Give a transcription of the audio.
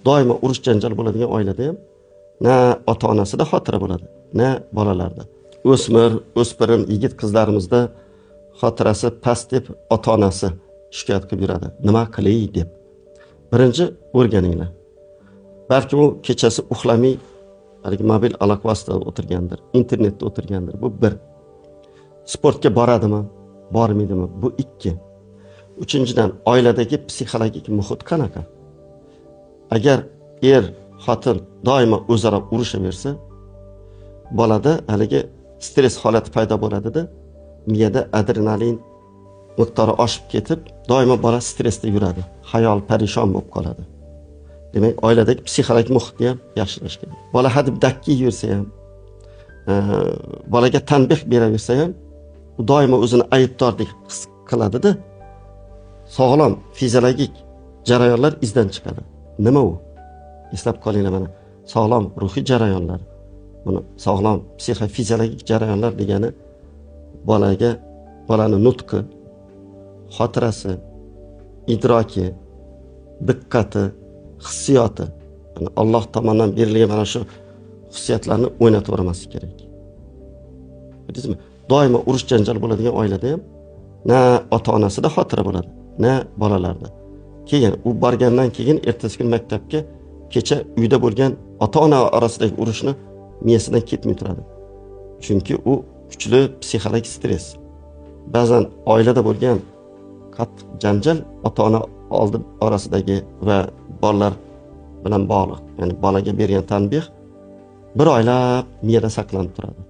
Doimo urush janjal bo'ladigan oilada ham na ota-onasida xotira bo'ladi, na bolalarda. O'spirin yigit qizlarimizda xotirasi past deb ota-onasi shikoyat qilib yuradi. Nima qilay deb. Birinchi o'rganinglar. Balki u kechasi uxlamay, balki mobil aloqa vositasida o'tirgandir, internetda o'tirgandir. Bu bir. Sportga boradimi, bormaydimi? Bu ikki. Uchinchidan, oiladagi psixologik muhit qanaqa? Agar xotin doimo o'zaro urushaversa, bolada haligi stress holati paydo bo'ladi-da, miyada adrenalin miqdori oshib ketib, doimo bola stressda yuradi, xayol parishon bo'lib qoladi. Demak, oiladagi psixologik muhitni ham yaxshilash kerak. Bola hadeb dakki yursa ham, bolaga tanbeh beraversa ham, u doimo o'zini aybdordek his qiladi-da, sog'lom fiziologik jarayonlar izdan chiqadi. Nima u? Eslab qolinglar mana. Sog'lom ruhiy jarayonlar. Buni sog'lom psixofiziologik jarayonlar degani bolani nutqi, xotirasi, idroki, diqqati, hissiyoti, Alloh tomonidan berilgan mana shu xususiyatlarni o'ynatib o'rmaslik kerak. Bildingizmi? Doimo urush janjal bo'ladigan oilada ham na ota-onasida xotira bo'ladi, na bolalarda. Keyin u borgandan keyin ertasi kun maktabga kecha uyda bo'lgan ota-ona orasidagi urushni miyasidan ketmay turadi. Chunki u kuchli psixologik stress. Ba'zan oilada bo'lgan qattiq janjal ota-ona orasidagi va bolalar bilan bog'liq. Ya'ni bolaga bergan tanbeh bir oylab miyada saqlanib turadi.